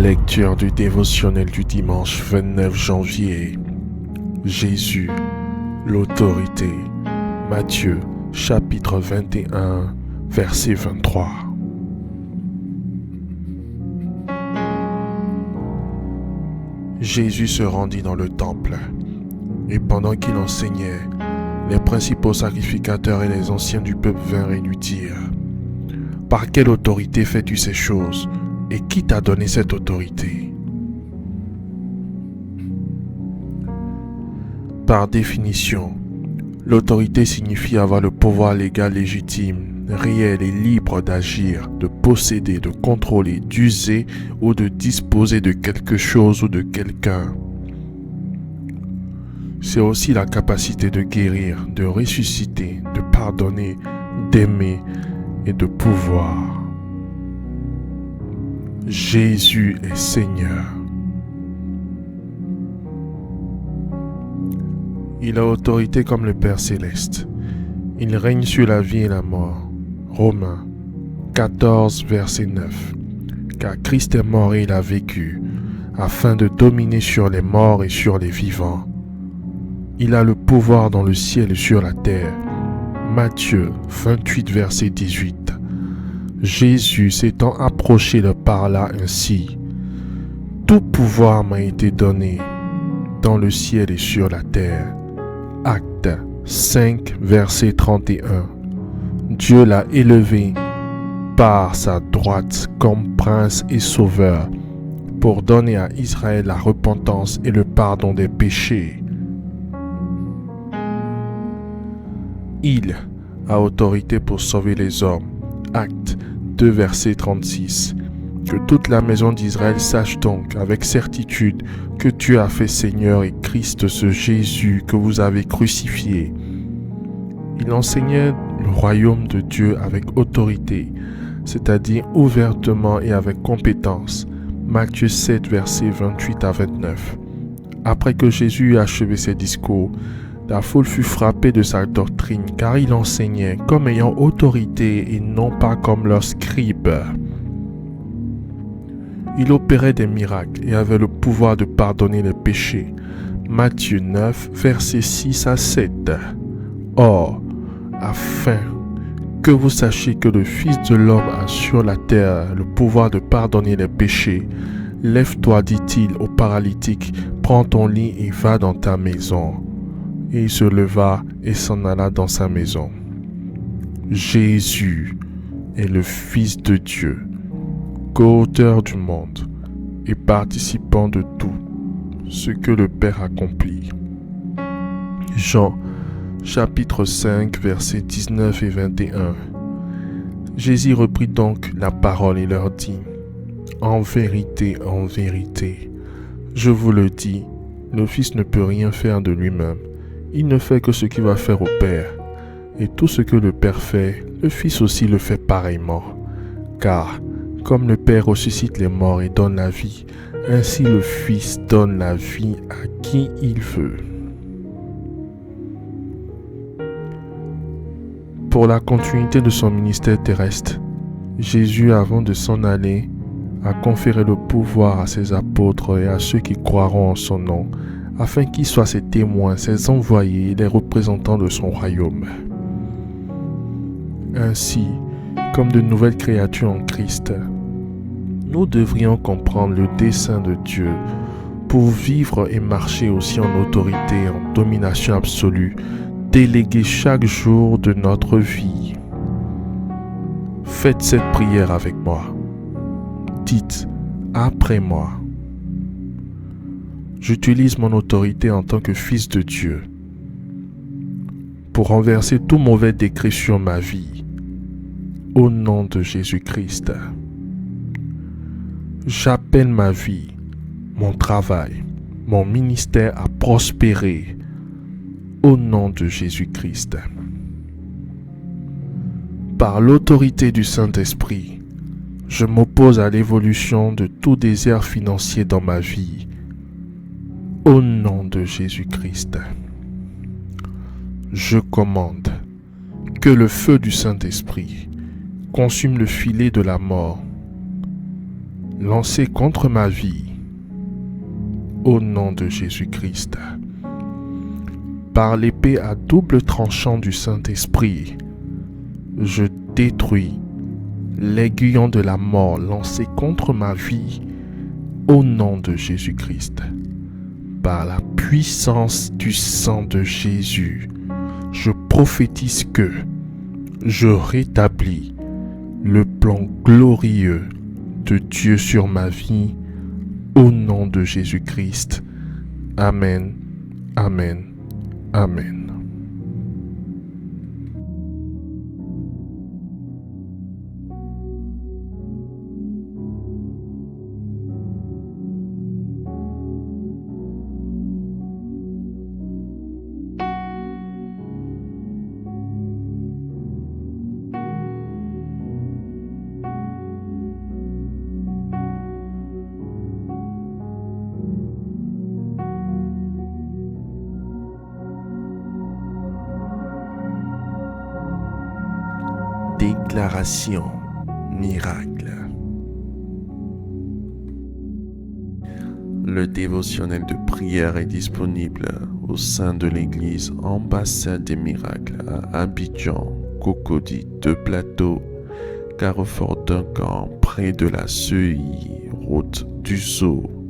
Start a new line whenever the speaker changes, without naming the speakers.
Lecture du dévotionnel du dimanche 29 janvier. Jésus, l'autorité. Matthieu, chapitre 21, verset 23. Jésus se rendit dans le temple, et pendant qu'il enseignait, les principaux sacrificateurs et les anciens du peuple vinrent et lui dirent : « Par quelle autorité fais-tu ces choses ? Et qui t'a donné cette autorité ? » Par définition, l'autorité signifie avoir le pouvoir légal légitime, réel et libre d'agir, de posséder, de contrôler, d'user ou de disposer de quelque chose ou de quelqu'un. C'est aussi la capacité de guérir, de ressusciter, de pardonner, d'aimer et de pouvoir. Jésus est Seigneur. Il a autorité comme le Père Céleste. Il règne sur la vie et la mort. Romains 14, verset 9. Car Christ est mort et il a vécu, afin de dominer sur les morts et sur les vivants. Il a le pouvoir dans le ciel et sur la terre. Matthieu 28, verset 18. Jésus s'étant approché le parla ainsi : « Tout pouvoir m'a été donné dans le ciel et sur la terre. » Actes 5, verset 31. Dieu l'a élevé par sa droite comme prince et sauveur pour donner à Israël la repentance et le pardon des péchés. Il a autorité pour sauver les hommes. Actes 2, verset 36. Que toute la maison d'Israël sache donc avec certitude que Dieu a fait Seigneur et Christ ce Jésus que vous avez crucifié. Il enseignait le royaume de Dieu avec autorité, c'est-à-dire ouvertement et avec compétence. Matthieu 7, versets 28 à 29. Après que Jésus eut achevé ses discours, la foule fut frappée de sa doctrine, car il enseignait comme ayant autorité et non pas comme leurs scribes. Il opérait des miracles et avait le pouvoir de pardonner les péchés. Matthieu 9, versets 6 à 7. Or, afin que vous sachiez que le Fils de l'homme a sur la terre le pouvoir de pardonner les péchés, lève-toi, dit-il au paralytique, prends ton lit et va dans ta maison. Et il se leva et s'en alla dans sa maison. Jésus est le Fils de Dieu, co-auteur du monde et participant de tout ce que le Père accomplit. Jean, chapitre 5, versets 19 et 21. Jésus reprit donc la parole et leur dit : « En vérité, je vous le dis, le Fils ne peut rien faire de lui-même. Il ne fait que ce qu'il va faire au Père. Et tout ce que le Père fait, le Fils aussi le fait pareillement. Car, comme le Père ressuscite les morts et donne la vie, ainsi le Fils donne la vie à qui il veut. » Pour la continuité de son ministère terrestre, Jésus, avant de s'en aller, a conféré le pouvoir à ses apôtres et à ceux qui croiront en son nom, afin qu'ils soient ses témoins, ses envoyés et les représentants de son royaume. Ainsi, comme de nouvelles créatures en Christ, nous devrions comprendre le dessein de Dieu pour vivre et marcher aussi en autorité, en domination absolue, déléguée chaque jour de notre vie. Faites cette prière avec moi. Dites après moi : j'utilise mon autorité en tant que fils de Dieu pour renverser tout mauvais décret sur ma vie. Au nom de Jésus-Christ. J'appelle ma vie, mon travail, mon ministère à prospérer. Au nom de Jésus-Christ. Par l'autorité du Saint-Esprit, je m'oppose à l'évolution de tout désert financier dans ma vie. Au nom de Jésus-Christ. Je commande que le feu du Saint-Esprit consume le filet de la mort, lancés contre ma vie. Au nom de Jésus-Christ. Par l'épée à double tranchant du Saint-Esprit, je détruis l'aiguillon de la mort lancé contre ma vie au nom de Jésus-Christ. Par la puissance du sang de Jésus, je prophétise que je rétablis le plan glorieux de Dieu sur ma vie au nom de Jésus-Christ. Amen, amen, amen. Déclaration miracle. Le dévotionnel de prière est disponible au sein de l'église Ambassade des Miracles à Abidjan, Cocody, de Plateau, Carrefour Duncan, près de la CEI, route du Sceau.